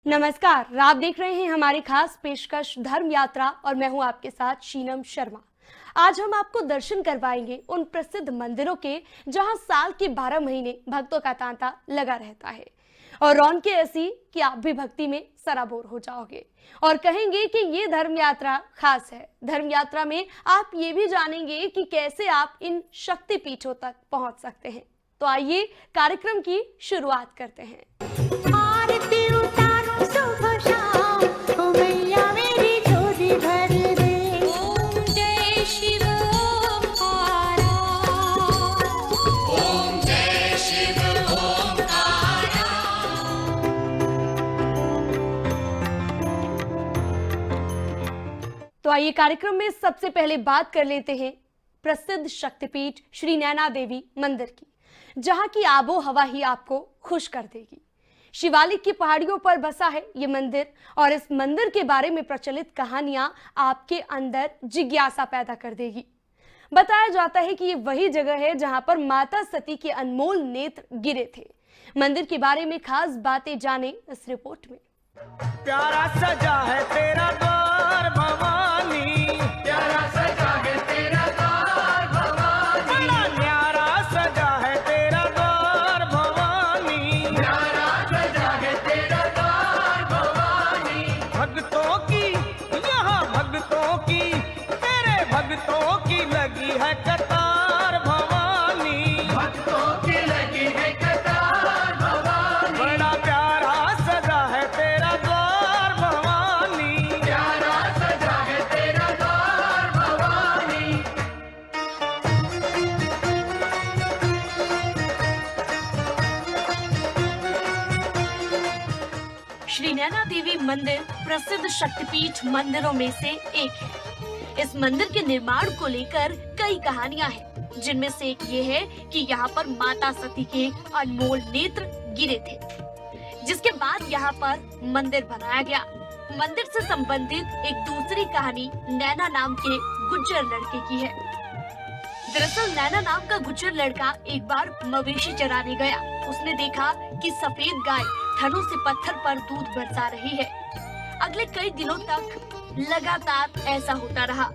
नमस्कार, आप देख रहे हैं हमारी खास पेशकश धर्म यात्रा और मैं हूं आपके साथ शीनम शर्मा। आज हम आपको दर्शन करवाएंगे उन प्रसिद्ध मंदिरों के जहां साल के 12 महीने भक्तों का तांता लगा रहता है और रौनकें ऐसी कि आप भी भक्ति में सराबोर हो जाओगे और कहेंगे कि ये धर्म यात्रा खास है। धर्म यात्रा में आप ये भी जानेंगे कि कैसे आप इन शक्ति पीठों तक पहुंच सकते हैं। तो आइए कार्यक्रम की शुरुआत करते हैं। तो आइए कार्यक्रम में सबसे पहले बात कर लेते हैं प्रसिद्ध शक्तिपीठ श्री नैना देवी मंदिर की, जहां की आबो हवा ही आपको खुश कर देगी। शिवालिक की पहाड़ियों पर बसा है ये मंदिर और इस मंदिर के बारे में प्रचलित कहानियां आपके अंदर जिज्ञासा पैदा कर देगी। बताया जाता है कि ये वही जगह है जहां पर माता सती के अनमोल नेत्र गिरे थे। मंदिर के बारे में खास बातें जाने इस रिपोर्ट में। प्यारा सजा है तेरा द्वार भवानी, प्यारा सजा है तेरा द्वार भवानी, बड़ा न्यारा सजा है तेरा द्वार भवानी, न्यारा सजा है तेरा द्वार भवानी। भक्तों की यहाँ भक्तों की, तेरे भक्तों की लगी है कतार भवानी, भक्तों की लगी है कतार भवानी, बड़ा प्यारा सजा है तेरा द्वार भवानी, प्यारा सजा है तेरा द्वार भवानी। श्री नैना देवी मंदिर प्रसिद्ध शक्तिपीठ मंदिरों में से एक है। इस मंदिर के निर्माण को लेकर कई कहानियां हैं, जिनमें से एक ये है कि यहाँ पर माता सती के अनमोल नेत्र गिरे थे, जिसके बाद यहाँ पर मंदिर बनाया गया। मंदिर से संबंधित एक दूसरी कहानी नैना नाम के गुज्जर लड़के की है। दरअसल नैना नाम का गुज्जर लड़का एक बार मवेशी चराने गया। उसने देखा कि सफेद गाय थनों से पत्थर पर दूध बरसा रही है। अगले कई दिनों तक लगातार ऐसा होता रहा।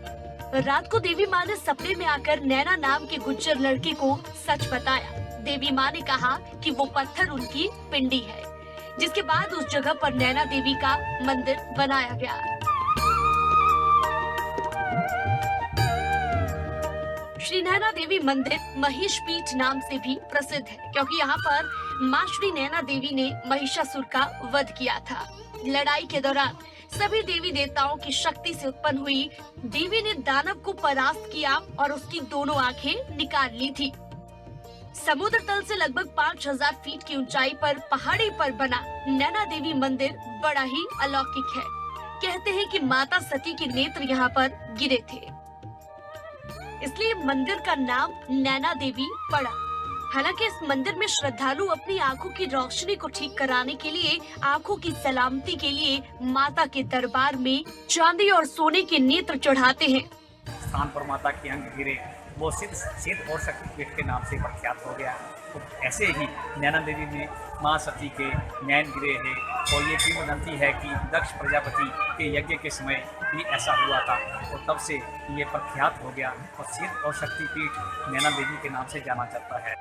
रात को देवी माँ ने सपने में आकर नैना नाम के गुज्जर लड़के को सच बताया। देवी माँ ने कहा कि वो पत्थर उनकी पिंडी है, जिसके बाद उस जगह पर नैना देवी का मंदिर बनाया गया। श्री नैना देवी मंदिर महिष पीठ नाम से भी प्रसिद्ध है, क्योंकि यहाँ पर माँ श्री नैना देवी ने महिषासुर का वध किया था। लड़ाई के दौरान सभी देवी देवताओं की शक्ति से उत्पन्न हुई देवी ने दानव को परास्त किया और उसकी दोनों आंखें निकाल ली थी। समुद्र तल से लगभग 5000 फीट की ऊंचाई पर पहाड़ी पर बना नैना देवी मंदिर बड़ा ही अलौकिक है। कहते हैं कि माता सती के नेत्र यहाँ पर गिरे थे, इसलिए मंदिर का नाम नैना देवी पड़ा। हालांकि इस मंदिर में श्रद्धालु अपनी आंखों की रोशनी को ठीक कराने के लिए, आंखों की सलामती के लिए माता के दरबार में चांदी और सोने के नेत्र चढ़ाते हैं। स्थान पर माता के अंग गिरे, वो सिद्ध और शक्तिपीठ के नाम से प्रख्यात हो गया। तो ऐसे ही नैना देवी में माँ सती के नैन गिरे हैं और ये किंवदंती है कि दक्ष प्रजापति के यज्ञ के समय भी ऐसा हुआ था और तब से ये प्रख्यात हो गया और सिद्ध और शक्तिपीठ नैना देवी के नाम से जाना जाता है।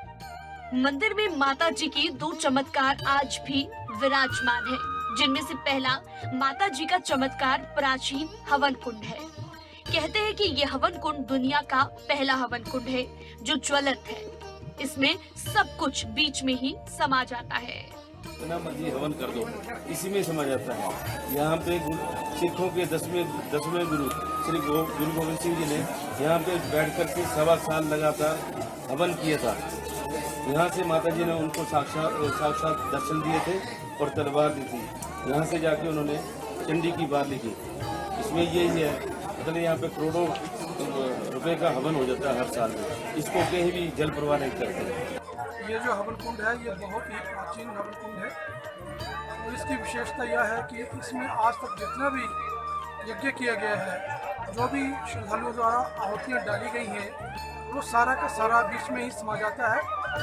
मंदिर में माता जी के 2 चमत्कार आज भी विराजमान है, जिनमें से पहला माता जी का चमत्कार प्राचीन हवन कुंड है। कहते हैं कि ये हवन कुंड दुनिया का पहला हवन कुंड है जो ज्वलंत है। इसमें सब कुछ बीच में ही समा जाता है। बिना मर्जी हवन कर दो, इसी में समा जाता है। यहाँ पे सिखों के 10वें गुरु श्री गुरु गोविंद सिंह जी ने यहाँ पे बैठ कर के 1.25 साल लगातार हवन किया था। यहाँ से माता जी ने उनको साक्षात दर्शन दिए थे और तलवार दी थी। यहाँ से जाके उन्होंने चंडी की बात लिखी। इसमें यही है, मतलब यहाँ पे करोड़ों रुपए का हवन हो जाता है हर साल में। इसको कहीं भी जल प्रवाह नहीं करते। ये जो हवन कुंड है ये बहुत ही प्राचीन हवन कुंड है और इसकी विशेषता यह है कि इसमें आज तक जितना भी यज्ञ किया गया है, जो भी श्रद्धालुओं द्वारा आहुतियाँ डाली गई हैं, वो सारा का सारा बीच में ही समा जाता है।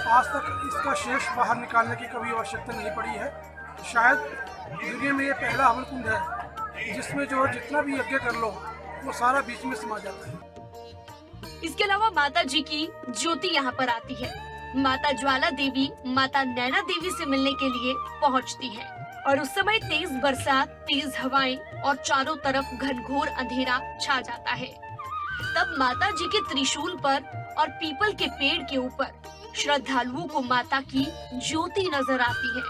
आज तक इसका शेष बाहर निकालने की कभी आवश्यकता नहीं पड़ी है। शायद दुनिया में ये पहला हवन कुंड है जिसमें जो जितना भी यज्ञ कर लो वो सारा बीच में समा जाता है। इसके अलावा माता जी की ज्योति यहाँ पर आती है। माता ज्वाला देवी माता नैना देवी से मिलने के लिए पहुँचती है और उस समय तेज बरसात, तेज हवाएं और चारों तरफ घनघोर अंधेरा छा जाता है। तब माता जी के त्रिशूल पर और पीपल के पेड़ के ऊपर श्रद्धालुओं को माता की ज्योति नजर आती है।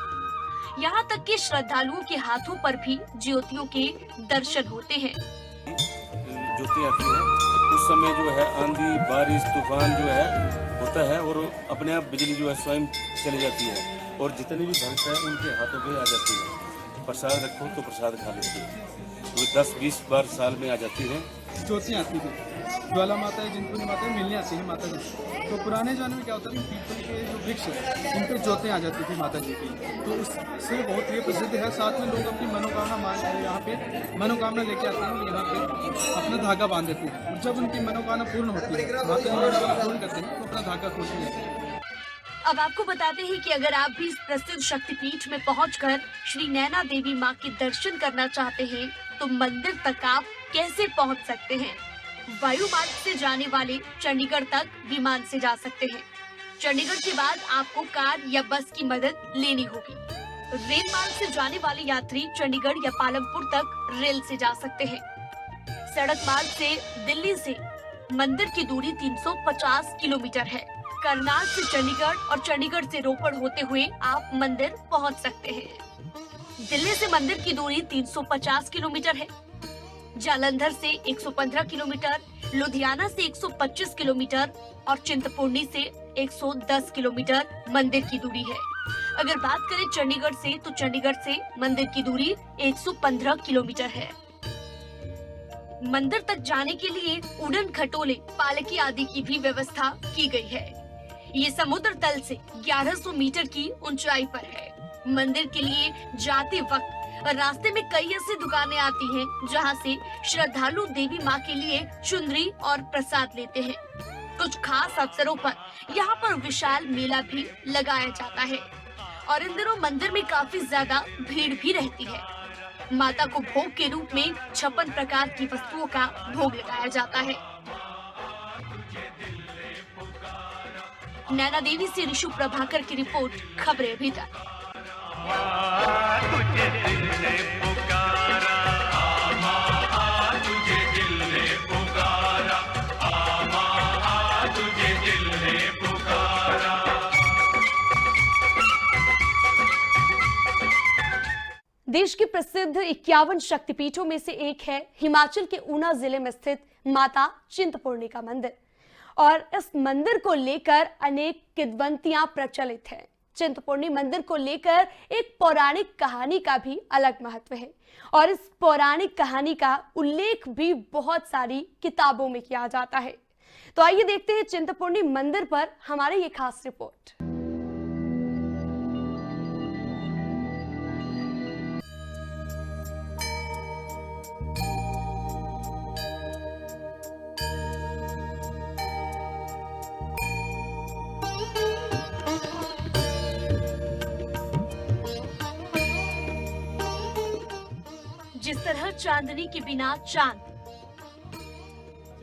यहाँ तक कि श्रद्धालुओं के हाथों पर भी ज्योतियों के दर्शन होते हैं। ज्योति आती है उस समय जो है आंधी बारिश तूफान जो है होता है और अपने आप बिजली जो है स्वयं चली जाती है और जितने भी भक्त हैं उनके हाथों पे आ जाती है। प्रसाद रखो तो प्रसाद खा लेते हैं। वो 10-20 बार साल में आ जाती है। ज्योतियाँ आती थी, ज्वाला माता है, चिंतपूर्णी माता है, मिलने आती है माता जी। तो पुराने ज़माने में क्या होता था, पीपल के जो वृक्ष है उन पर ज्योतें आ जाती थी माता जी की, तो उससे बहुत ये प्रसिद्ध है। साथ में लोग अपनी मनोकामना मांग यहाँ पे मनोकामना लेके आते हैं, यहाँ पे अपना धागा बांध देते हैं और जब उनकी मनोकामना पूर्ण होती है, माता जी मनोकामना पूर्ण करते हैं तो अपना धागा खोलते हैं। अब आपको बताते हैं कि अगर आप भी इस प्रसिद्ध शक्तिपीठ में पहुंचकर श्री नैना देवी माँ के दर्शन करना चाहते हैं तो मंदिर तक आप कैसे पहुंच सकते हैं। वायु मार्ग से जाने वाले चंडीगढ़ तक विमान से जा सकते हैं। चंडीगढ़ के बाद आपको कार या बस की मदद लेनी होगी। रेल मार्ग से जाने वाले यात्री चंडीगढ़ या पालमपुर तक रेल से जा सकते हैं। सड़क मार्ग से दिल्ली से मंदिर की दूरी 350 किलोमीटर है। करनाल से चंडीगढ़ और चंडीगढ़ से रोपड़ होते हुए आप मंदिर पहुंच सकते हैं। दिल्ली से मंदिर की दूरी 350 किलोमीटर है। जालंधर से 115 किलोमीटर, लुधियाना से 125 किलोमीटर और चिंतपूर्णी से 110 किलोमीटर मंदिर की दूरी है। अगर बात करें चंडीगढ़ से तो चंडीगढ़ से मंदिर की दूरी 115 किलोमीटर है। मंदिर तक जाने के लिए उड़न खटोले, पालकी आदि की भी व्यवस्था की गई है। ये समुद्र तल से 1100 मीटर की ऊंचाई पर है। मंदिर के लिए जाते वक्त रास्ते में कई ऐसी दुकानें आती हैं जहां से श्रद्धालु देवी माँ के लिए चुनरी और प्रसाद लेते हैं। कुछ खास अवसरों पर यहाँ पर विशाल मेला भी लगाया जाता है और इन दिनों मंदिर में काफी ज्यादा भीड़ भी रहती है। माता को भोग के रूप में 56 प्रकार की वस्तुओं का भोग लगाया जाता है। नैना देवी से ऋषु प्रभाकर की रिपोर्ट, खबरें अभी तक। देश की प्रसिद्ध 51 शक्तिपीठों में से एक है हिमाचल के ऊना जिले में स्थित माता चिंतपूर्णी का मंदिर और इस मंदिर को लेकर अनेक किंवदंतियां प्रचलित हैं। चिंतपूर्णी मंदिर को लेकर एक पौराणिक कहानी का भी अलग महत्व है और इस पौराणिक कहानी का उल्लेख भी बहुत सारी किताबों में किया जाता है। तो आइए देखते हैं चिंतपूर्णी मंदिर पर हमारी ये खास रिपोर्ट। जिस तरह चांदनी के बिना चांद,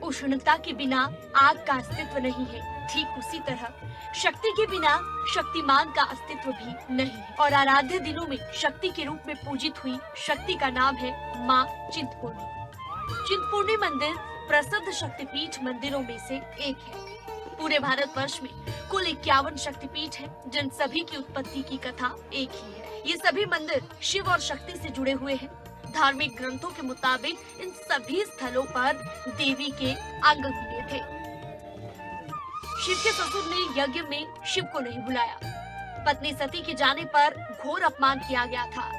उष्णता के बिना आग का अस्तित्व नहीं है, ठीक उसी तरह शक्ति के बिना शक्तिमान का अस्तित्व भी नहीं है। और आराध्य दिनों में शक्ति के रूप में पूजित हुई शक्ति का नाम है माँ चिंतपूर्णी। चिंतपूर्णी मंदिर प्रसिद्ध शक्तिपीठ मंदिरों में से एक है। पूरे भारतवर्ष में कुल 51 शक्तिपीठ हैं, जिन सभी की उत्पत्ति की कथा एक ही है। ये सभी मंदिर शिव और शक्ति से जुड़े हुए हैं। धार्मिक ग्रंथों के मुताबिक इन सभी स्थलों पर देवी के अंग गिरे थे। शिव के ससुर ने यज्ञ में शिव को नहीं बुलाया। पत्नी सती के जाने पर घोर अपमान किया गया था।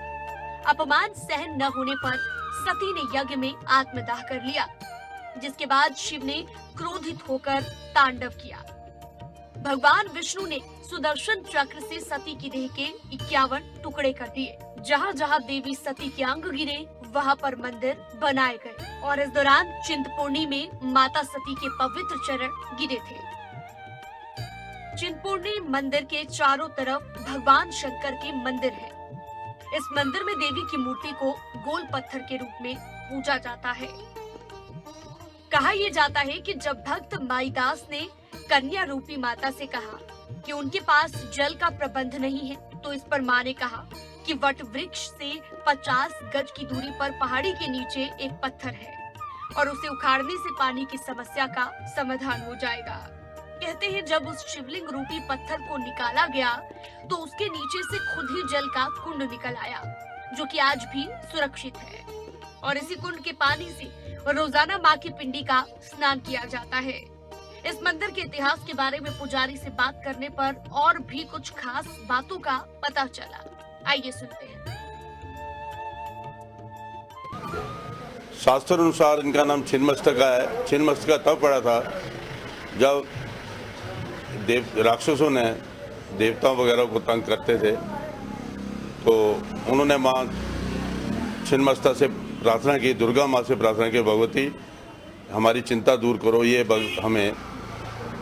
अपमान सहन न होने पर सती ने यज्ञ में आत्मदाह कर लिया, जिसके बाद शिव ने क्रोधित होकर तांडव किया। भगवान विष्णु ने सुदर्शन चक्र से सती की देह के 51 टुकड़े कर दिए। जहाँ जहाँ देवी सती के अंग गिरे वहाँ पर मंदिर बनाए गए और इस दौरान चिंतपूर्णी में माता सती के पवित्र चरण गिरे थे। चिंतपूर्णी मंदिर के चारों तरफ भगवान शंकर के मंदिर हैं। इस मंदिर में देवी की मूर्ति को गोल पत्थर के रूप में पूजा जाता है। कहा यह जाता है कि जब भक्त माईदास ने कन्या रूपी माता से कहा कि उनके पास जल का प्रबंध नहीं है, तो इस पर माँ ने कहा कि वट वृक्ष से 50 गज की दूरी पर पहाड़ी के नीचे एक पत्थर है और उसे उखाड़ने से पानी की समस्या का समाधान हो जाएगा। कहते हैं जब उस शिवलिंग रूपी पत्थर को निकाला गया तो उसके नीचे से खुद ही जल का कुंड निकल आया, जो कि आज भी सुरक्षित है और इसी कुंड के पानी से रोजाना माँ की पिंडी का स्नान किया जाता है। इस मंदिर के इतिहास के बारे में पुजारी से बात करने पर और भी कुछ खास बातों का पता चला। आइए सुनते हैं। शास्त्र अनुसार इनका नाम छिन्नमस्तिका है। छिन्नमस्तिका तब पड़ा था जब राक्षसों ने देवताओं वगैरह को तंग करते थे, तो उन्होंने माँ छिन्नमस्तिका से प्रार्थना की, दुर्गा माँ से प्रार्थना की, भगवती हमारी चिंता दूर करो, ये हमें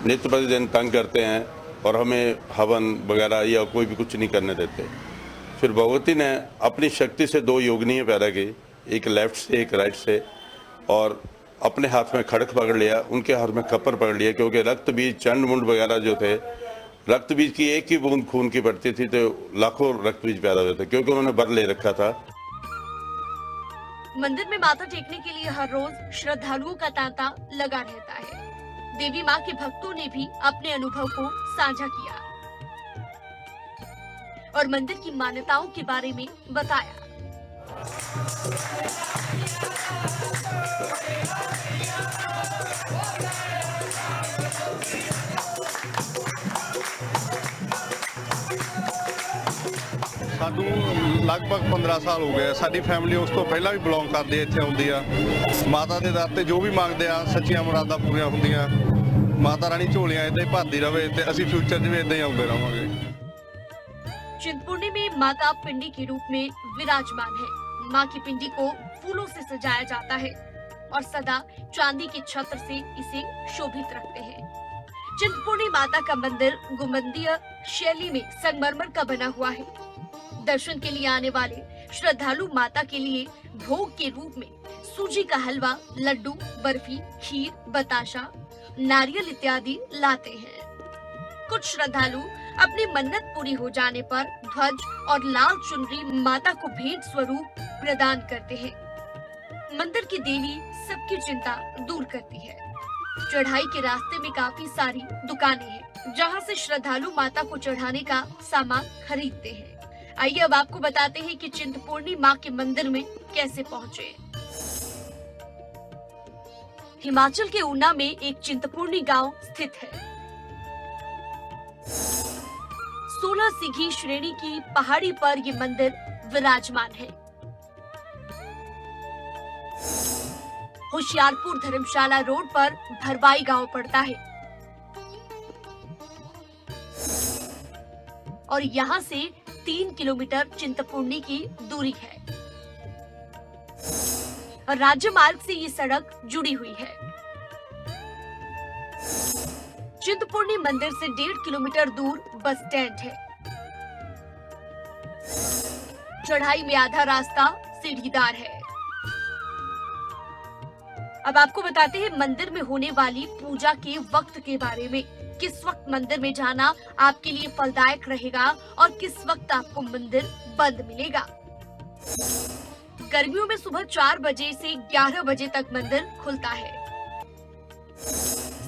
नित्य प्रतिदिन तंग करते हैं और हमें हवन वगैरह या कोई भी कुछ नहीं करने देते। फिर भगवती ने अपनी शक्ति से 2 योगिनियाँ पैदा की, एक लेफ्ट से एक राइट से, और अपने हाथ में खड़क पकड़ लिया, उनके हाथ में कपर पकड़ लिया, क्योंकि रक्त बीज चंड मुंड वगैरह जो थे, रक्त बीज की एक ही बूंद खून की पड़ती थी तो लाखों रक्त बीज पैदा हुए थे, क्योंकि उन्होंने बर ले रखा था। मंदिर में माथा टेकने के लिए हर रोज श्रद्धालुओं का तांता लगा रहता है। देवी माँ के भक्तों ने भी अपने अनुभव को साझा किया और मंदिर की मान्यताओं के बारे में बताया। सानू लगभग 15 साल हो गए। साडी फैमिली उस तो पहला भी बिलोंग करती है, इत्थे आउंदी आ। माता दे दर ते जो भी मंगदे आ सच्चियां मुरादां पूरीआं हुंदियां। माता रानी झोलियां इदां ही भरदी रहे ते असीं फ्यूचर 'च भी इदां ही आउंदे रहांगे। चिंतपूर्णी में माता पिंडी के रूप में विराजमान है। माँ की पिंडी को फूलों से सजाया जाता है और सदा चांदी की छत्र से इसे शोभित रखते हैं। चिंतपूर्णी माता का मंदिर गुंबदीय शैली में संगमरमर का बना हुआ है। दर्शन के लिए आने वाले श्रद्धालु माता के लिए भोग के रूप में सूजी का हलवा, लड्डू, बर्फी, खीर, बताशा, नारियल इत्यादि लाते हैं। कुछ श्रद्धालु अपनी मन्नत पूरी हो जाने पर ध्वज और लाल चुनरी माता को भेंट स्वरूप प्रदान करते हैं। मंदिर की देवी सबकी चिंता दूर करती है। चढ़ाई के रास्ते में काफी सारी दुकानें हैं, जहां से श्रद्धालु माता को चढ़ाने का सामान खरीदते हैं। आइए अब आपको बताते हैं कि चिंतपूर्णी माँ के मंदिर में कैसे पहुँचे। हिमाचल के ऊना में एक चिंतपूर्णी गांव स्थित है। 16 सीढ़ी श्रेणी की पहाड़ी पर ये मंदिर विराजमान है। होशियारपुर धर्मशाला रोड पर भरवाई गांव पड़ता है और यहाँ से 3 किलोमीटर चिंतपूर्णी की दूरी है। राज्य मार्ग से ये सड़क जुड़ी हुई है। चिंतपूर्णी मंदिर से 1.5 किलोमीटर दूर बस स्टैंड है। चढ़ाई में आधा रास्ता सीढ़ीदार है। अब आपको बताते हैं मंदिर में होने वाली पूजा के वक्त के बारे में। किस वक्त मंदिर में जाना आपके लिए फलदायक रहेगा और किस वक्त आपको मंदिर बंद मिलेगा। गर्मियों में सुबह 4 बजे से 11 बजे तक मंदिर खुलता है।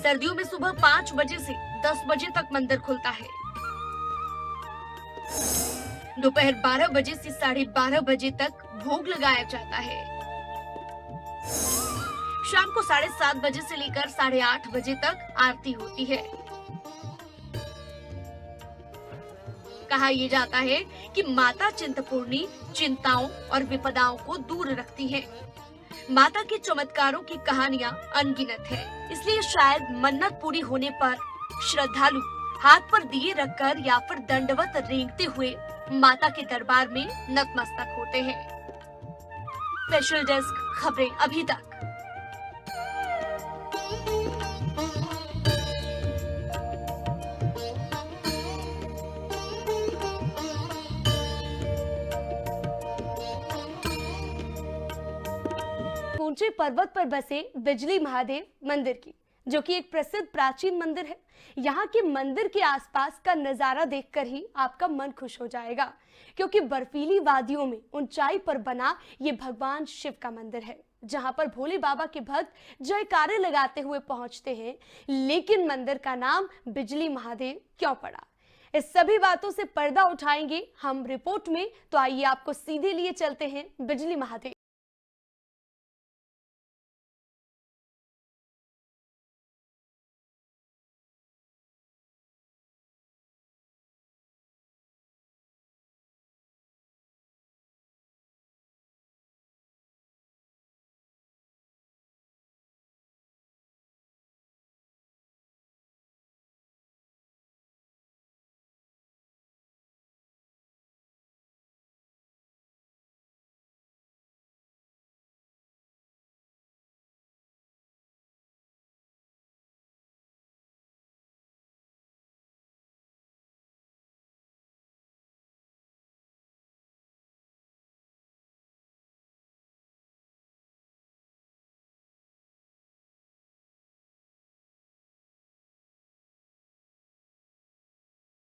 सर्दियों में सुबह 5 बजे से 10 बजे तक मंदिर खुलता है। दोपहर 12 बजे से 12:30 बजे तक भोग लगाया जाता है। शाम को 7:30 बजे से लेकर 8:30 बजे तक आरती होती है। कहा यह जाता है कि माता चिंतपूर्णी चिंताओं और विपदाओं को दूर रखती है। माता के चमत्कारों की कहानियां अनगिनत है, इसलिए शायद मन्नत पूरी होने पर श्रद्धालु हाथ पर दिए रखकर या फिर दंडवत रेंगते हुए माता के दरबार में नतमस्तक होते हैं। स्पेशल डेस्क खबरें अभी तक। ऊंचे पर्वत पर बसे बिजली महादेव मंदिर की, जो कि एक प्रसिद्ध प्राचीन मंदिर है। यहाँ के मंदिर के आसपास का नजारा देखकर ही आपका मन खुश हो जाएगा, क्योंकि बर्फीली वादियों में ऊंचाई पर बना ये भगवान शिव का मंदिर है, जहां पर भोले बाबा के भक्त जयकारे लगाते हुए पहुंचते हैं। लेकिन मंदिर का नाम बिजली महादेव क्यों पड़ा, इस सभी बातों से पर्दा उठाएंगे हम रिपोर्ट में। तो आइए आपको सीधे लिए चलते हैं बिजली महादेव।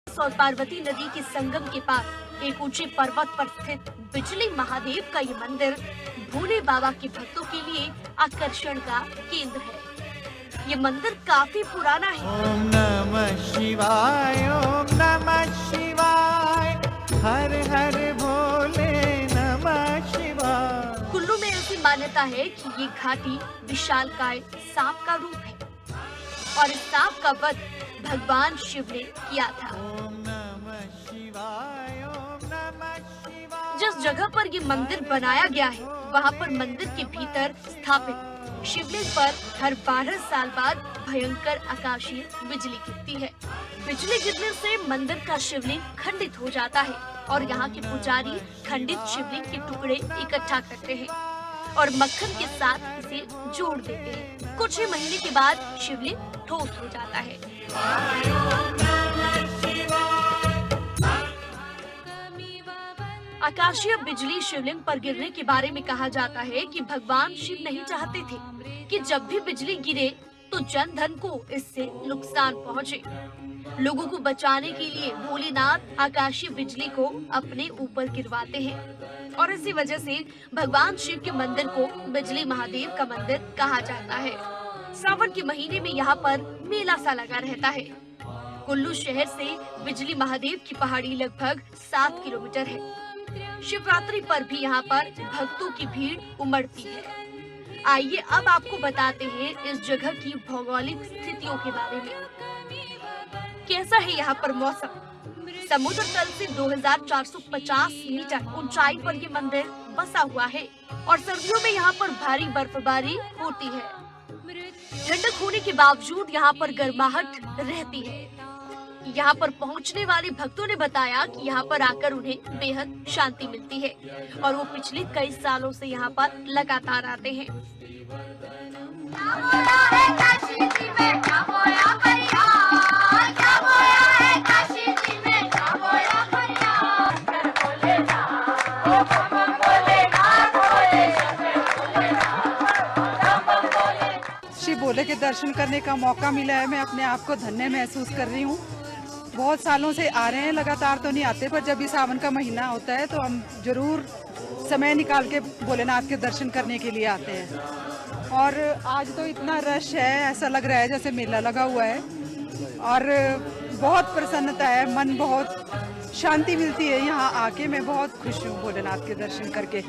और पार्वती नदी के संगम के पास एक ऊंचे पर्वत पर स्थित बिजली महादेव का ये मंदिर भोले बाबा के भक्तों के लिए आकर्षण का केंद्र है। ये मंदिर काफी पुराना है। ओम नमः शिवाय, ओम नमः शिवाय, हर हर भोले नमः शिवाय। कुल्लू में ऐसी मान्यता है कि ये घाटी विशालकाय सांप का रूप है और इस सांप का वध भगवान शिव ने किया था। जिस जगह पर ये मंदिर बनाया गया है, वहाँ पर मंदिर के भीतर स्थापित शिवलिंग पर हर 12 साल बाद भयंकर आकाशीय बिजली गिरती है। बिजली गिरने से मंदिर का शिवलिंग खंडित हो जाता है और यहाँ के पुजारी खंडित शिवलिंग के टुकड़े इकट्ठा करते हैं और मक्खन के साथ इसे जोड़ देते हैं। कुछ ही महीने के बाद शिवलिंग ठोस हो जाता है। आकाशीय बिजली शिवलिंग पर गिरने के बारे में कहा जाता है कि भगवान शिव नहीं चाहते थे कि जब भी बिजली गिरे तो जन धन को इससे नुकसान पहुंचे। लोगों को बचाने के लिए भोलेनाथ आकाशीय बिजली को अपने ऊपर गिरवाते हैं और इसी वजह से भगवान शिव के मंदिर को बिजली महादेव का मंदिर कहा जाता है। सावन के महीने में यहाँ पर मेला सा लगा रहता है। कुल्लू शहर से बिजली महादेव की पहाड़ी लगभग 7 किलोमीटर है। शिवरात्रि पर भी यहाँ पर भक्तों की भीड़ उमड़ती है। आइए अब आपको बताते हैं इस जगह की भौगोलिक स्थितियों के बारे में। कैसा है यहाँ पर मौसम? समुद्र तल से 2450 मीटर ऊंचाई पर ये मंदिर बसा हुआ है और सर्दियों में यहाँ पर भारी बर्फबारी होती है। ठंडक होने के बावजूद यहाँ पर गर्माहट रहती है। यहाँ पर पहुँचने वाले भक्तों ने बताया कि यहाँ पर आकर उन्हें बेहद शांति मिलती है और वो पिछले कई सालों से यहाँ पर लगातार आते हैं। शिव भोले के दर्शन करने का मौका मिला है। मैं अपने आप को धन्य महसूस कर रही हूँ। बहुत सालों से आ रहे हैं, लगातार तो नहीं आते, पर जब भी सावन का महीना होता है तो हम जरूर समय निकाल के भोलेनाथ के दर्शन करने के लिए आते हैं। और आज तो इतना रश है, ऐसा लग रहा है जैसे मेला लगा हुआ है और बहुत प्रसन्नता है, मन बहुत शांति मिलती है यहाँ आके। मैं बहुत खुश हूँ भोलेनाथ के दर्शन करके।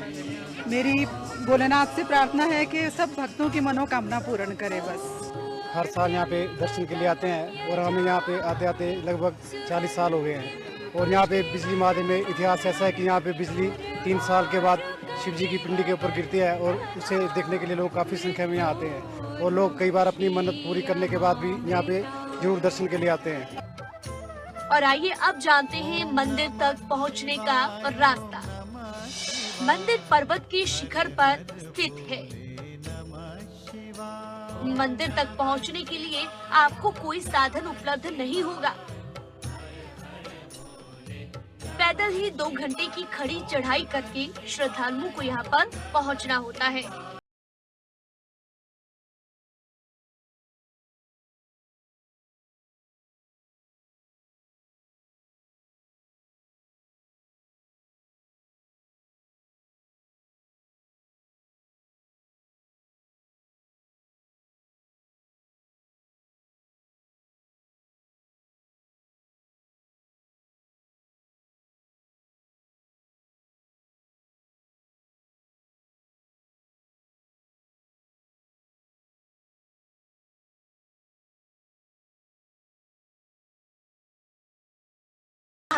मेरी भोलेनाथ से प्रार्थना है कि सब भक्तों की मनोकामना पूर्ण करे। बस हर साल यहाँ पे दर्शन के लिए आते हैं और हमें यहाँ पे आते आते लगभग 40 साल हो गए हैं। और यहाँ पे बिजली महादेव में इतिहास ऐसा है कि यहाँ पे बिजली 3 साल के बाद शिव जी की पिंडी के ऊपर गिरती है और उसे देखने के लिए लोग काफ़ी संख्या में यहाँ आते हैं और लोग कई बार अपनी मन्नत पूरी करने के बाद भी यहाँ पे जरूर दर्शन के लिए आते हैं। और आइए अब जानते हैं मंदिर तक पहुँचने का रास्ता। मंदिर पर्वत के शिखर पर स्थित है। मंदिर तक पहुंचने के लिए आपको कोई साधन उपलब्ध नहीं होगा। पैदल ही 2 घंटे की खड़ी चढ़ाई करके श्रद्धालुओं को यहाँ पर पहुंचना होता है।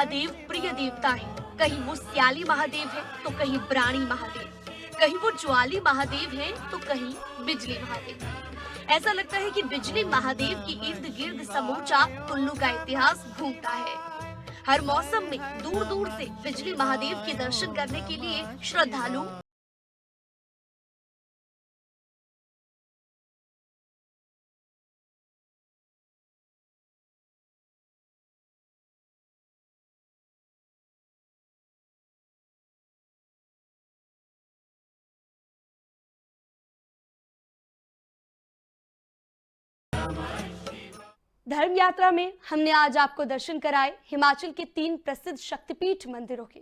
महादेव प्रिय देवता है। कहीं वो सियाली महादेव है तो कहीं ब्राणी महादेव, कहीं वो ज्वाली महादेव है तो कहीं बिजली महादेव। ऐसा लगता है कि बिजली महादेव की इर्द गिर्द समूचा कुल्लू का इतिहास घूमता है। हर मौसम में दूर दूर से बिजली महादेव के दर्शन करने के लिए श्रद्धालु धर्म यात्रा में हमने आज आपको दर्शन कराए हिमाचल के 3 प्रसिद्ध शक्तिपीठ मंदिरों के,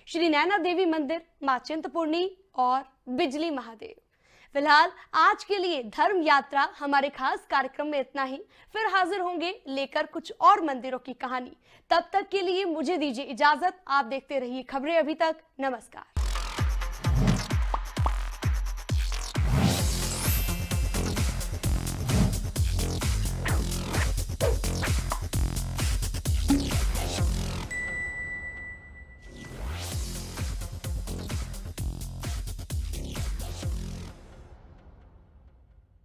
श्री नैना देवी मंदिर, मां चिंतपूर्णी और बिजली महादेव। फिलहाल आज के लिए धर्म यात्रा हमारे खास कार्यक्रम में इतना ही। फिर हाजिर होंगे लेकर कुछ और मंदिरों की कहानी। तब तक के लिए मुझे दीजिए इजाजत। आप देखते रहिए खबरें अभी तक। नमस्कार।